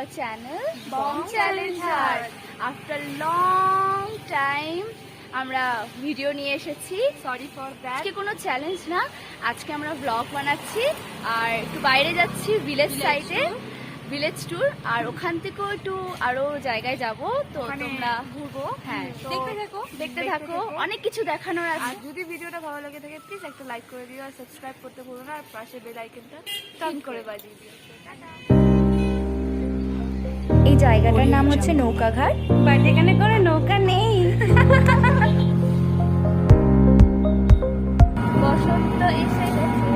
our channel Bomb Challenger. After long time আমরা video নিয়ে এসেছি। Sorry for that. আজকে কোনো চ্যালেঞ্জ না, আজকে আমরা ব্লগ বানাচ্ছি আর একটু বাইরে যাচ্ছি ভিলেজ সাইডে, ভিলেজ ট্যুর। আর ওখান থেকেও একটু আরো জায়গায় যাব, তো তোমরা ঘুরবো। হ্যাঁ, দেখতে থাকো, অনেক কিছু দেখানোর আছে। আর যদি ভিডিওটা ভালো লাগে থাকে প্লিজ একটা লাইক করে দিও আর সাবস্ক্রাইব করতে ভুলো না, আর পাশে বেল আইকনটা টান করে বাজিয়ে দিও। এই জায়গাটার নাম হচ্ছে নৌকাঘাট, বাট এখানে কোনো নৌকা নেই। বসন্ত এসে গেছে,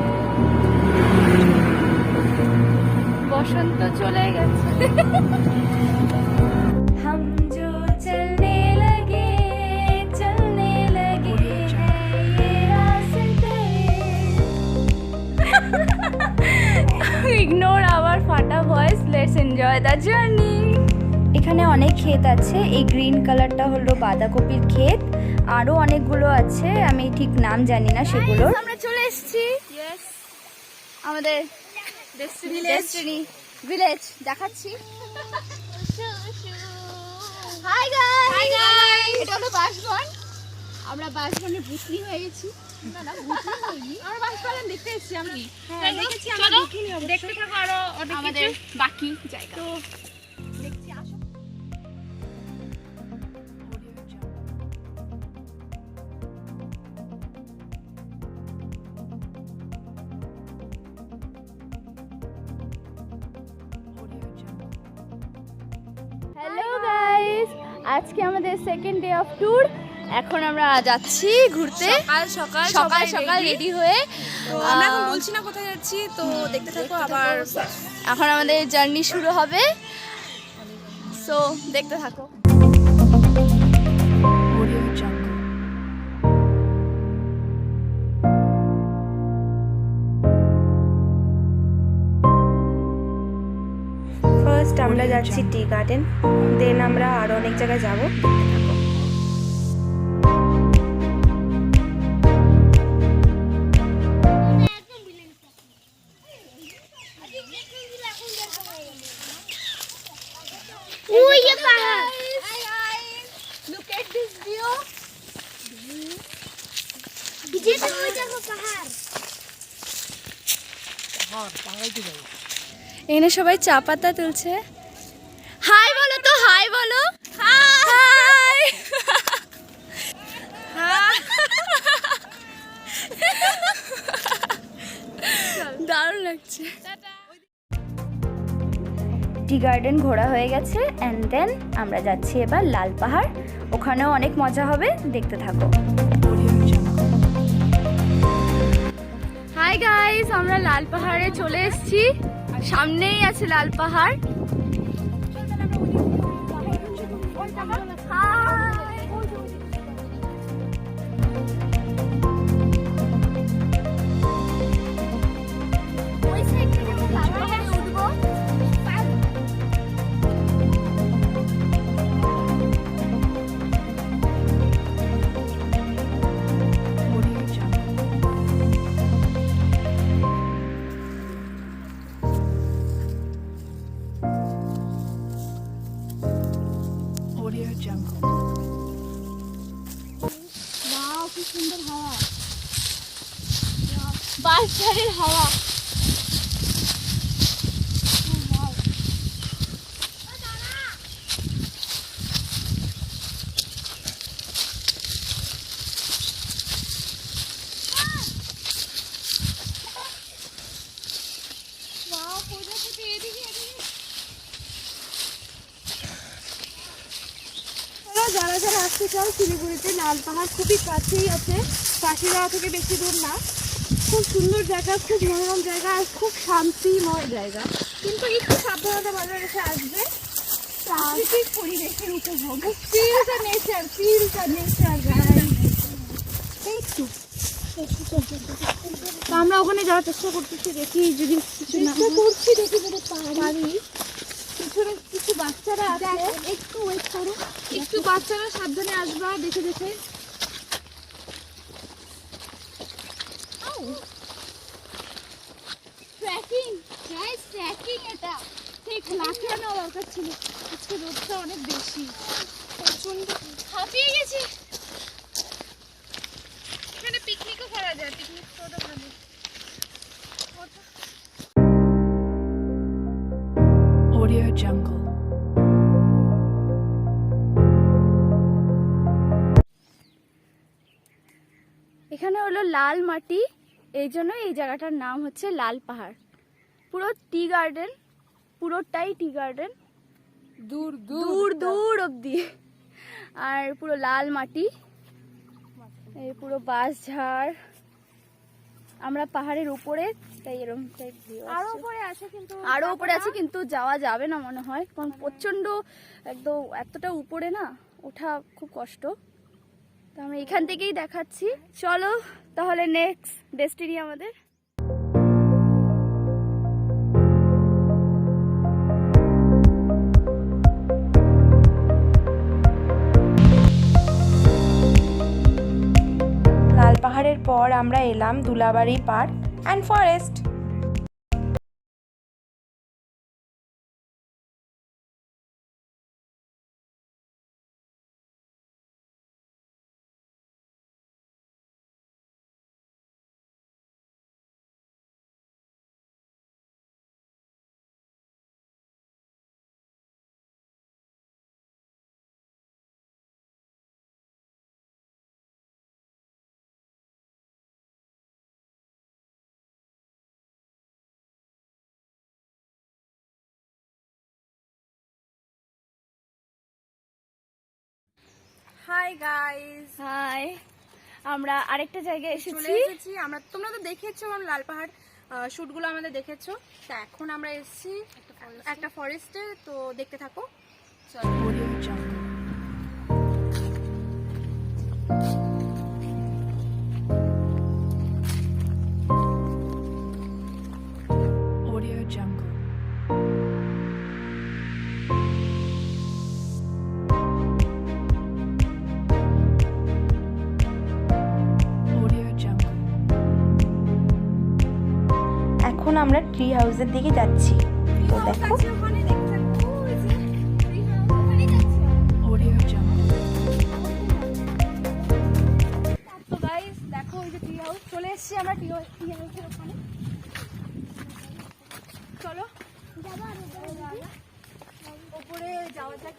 বসন্ত চলে গেছে। हम जो चलने लगे ये रास्ते। Ignore our ফাটা voice, let's enjoy the journey. এখানে অনেক ক্ষেত আছে, এই গ্রিন কালারটা হলো বাঁধাকপির ক্ষেত, আরো অনেকগুলো আছে, আমি ঠিক নাম জানি না সেগুলোর। আমরা চলে এসেছি আমাদের ডেস্টিনি ভিলেজ দেখাচ্ছি। হাই গাইস, এটা হলো বাসবন। আমরা বাসবনে ভূতনি হয়ে গেছি। না না, ভূতনি হইনি, আমরা বাসবন দেখতে এসেছি। আমি দেখেছি, আমরা ভূতনি হবে। দেখতে থাকো আরো আমাদের বাকি জায়গা। তো দেখছি, আসো। হ্যালো গাইস, আজকে আমাদের সেকেন্ড ডে অফ ট্যুর। এখন আমরা যাচ্ছি ঘুরতে, সকাল সকাল রেডি হয়ে। তো আমরা এখন বলছি না কোথায় যাচ্ছি, তো দেখতে থাকো। আবার এখন আমাদের জার্নি শুরু হবে, সো দেখতে থাকো। ফার্স্ট আমরা যাচ্ছি টি গার্ডেন, দেন আমরা আরো অনেক জায়গায় যাব। Look at this view. এখানে সবাই চা পাতা তুলছে। হাই বলো তো, হাই বলো। হাই, দারুণ লাগছে। টি গার্ডেন ঘোরা হয়ে গেছে, অ্যান্ড দেন আমরা যাচ্ছি এবার লাল পাহাড়। ওখানেও অনেক মজা হবে, দেখতে থাকো। হাই গাইস, আমরা লাল পাহাড়ে চলে এসেছি, সামনেই আছে লাল পাহাড়। কি সুন্দর হাওয়া, বাঁশঝাড়ের হাওয়া। যারা যারা আসতে চাও শিলিগুড়িতে, লাল পাহাড় খুবই কাছেই আছে, কাশিগাঁও থেকে বেশি দূর না। খুব সুন্দর জায়গা, খুব মনোরম জায়গা আর খুব শান্তিময় জায়গা, কিন্তু একটু সাবধানতা বজায় রেখে আসবে। প্রাকৃতিক পরিবেশের উপভোগ, feel the nature, feel the nature. আমরা ওখানে যাওয়ার চেষ্টা করতেছি, দেখি যদি চেষ্টা করছি, দেখি যদি পারি। পিছনে কিছু বাচ্চারা আছে, একটু ওয়েট করো, একটু বাচ্চারা সাবধানে আসবা, দেখে দেখে। ট্রেকিং গাইস, ট্রেকিং এটা ঠিক লাখ খেয়ে নেওয়া দরকার ছিল, আজকে রোদটা অনেক বেশি, প্রচন্ড হাঁপিয়ে গেছি। এখানে পিকনিকও করা যায়, পিকনিক স্পটও ভালো। Audio Jungle. এখানে হলো লাল মাটি, এই জন্য এই জায়গাটার নাম হচ্ছে লাল পাহাড়। পুরো টি গার্ডেন, পুরোটাই টি গার্ডেন, দূর দূর দূর অবধি। আর পুরো লাল মাটি, এই পুরো বাঁশঝাড়। আমরা পাহাড়ের উপরে, তাই এরকম টাইপ ভিউ আরো আসছে। উপরে আছে কিন্তু আরো উপরে আছে কিন্তু যাওয়া যাবে না মনে হয়, কারণ প্রচন্ড একদম এতটা উপরে না ওঠা খুব কষ্ট। তো আমরা এখান থেকেই দেখাচ্ছি। চলো তাহলে নেক্সট ডেস্টিনি আমাদের। লাল পাহাড়ের পর আমরা এলাম Dulabari park and forest. Hi guys, hi, আমরা আরেকটা জায়গায় চলে এসেছি। এসেছি আমরা। তোমরা তো দেখেছো আমার লাল পাহাড় শুটগুলো আমাদের দেখেছো। তা এখন আমরা এসেছি একটা ফরেস্টে, তো দেখতে থাকো। Audio Jungle. Audio Jungle. Audio Jungle. এখন আমরা ট্রি হাউসের দিকে যাচ্ছি, তো দেখো। ওখানে দেখতে থাকো, ওই যে ওখানে যাচ্ছি। Audio Jungle. তো গাইস দেখো, ওই যে ট্রি হাউস, চলে এসেছি আমরা ট্রি হাউসের ওখানে। চলো উপরে যাওয়া যাক।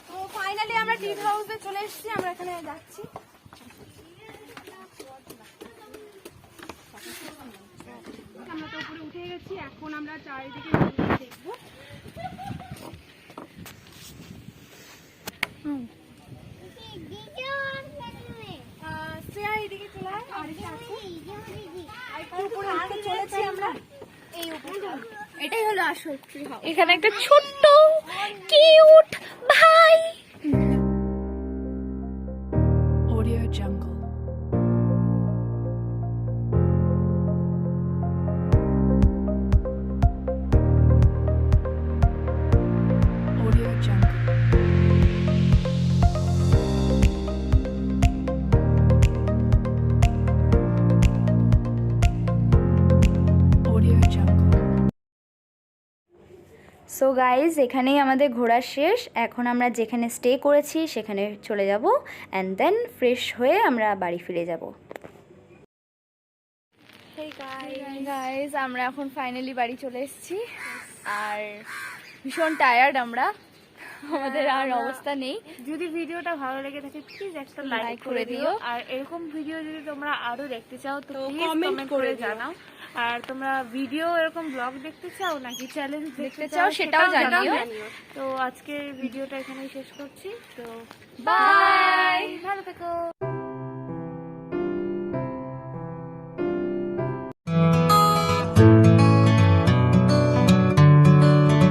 তো ফাইনালি আমরা ট্রি হাউসে চলে এসেছি, আমরা এখানে যাচ্ছি। আমরা তো উপরে উঠে গেছি, এখন আমরা চারিদিকে দেখবো। শ্রেয়া এইদিকে চলে আয়, আর এটা আছে। আর উপরে উঠতে চলেছি আমরা, এই উপরে। এটাই হলো আসল ট্রি হাউস। এখানে একটা ছোট্ট কিউট ভাই। Audio Jungle. Audio Jungle. Audio Jungle. So guys, এখানেই আমাদের ঘোরা শেষ। এখন আমরা যেখানে স্টে করেছি সেখানে চলে যাব, অ্যান্ড দেন ফ্রেশ হয়ে আমরা বাড়ি ফিরে যাব। গাইস, আমরা এখন ফাইনালি বাড়ি চলে এসেছি, আর ভীষণ টায়ার্ড আমরা, আমাদের আর অবস্থা নেই। যদি ভিডিওটা ভালো লেগে থাকে প্লিজ একটা লাইক লাইক করে করে দিও। দিও, আর এরকম ভিডিও যদি তোমরা আরো দেখতে চাও তো প্লিজ comment কমেন্ট করে করে দিও। জানাও। আর তোমরা ভিডিও এরকম ব্লগ দেখতে চাও নাকি চ্যালেঞ্জ দেখতে চাও, সেটাও জানিও। তো আজকের ভিডিওটা এখানেই শেষ করছি। তো বাই। ভালো থেকো।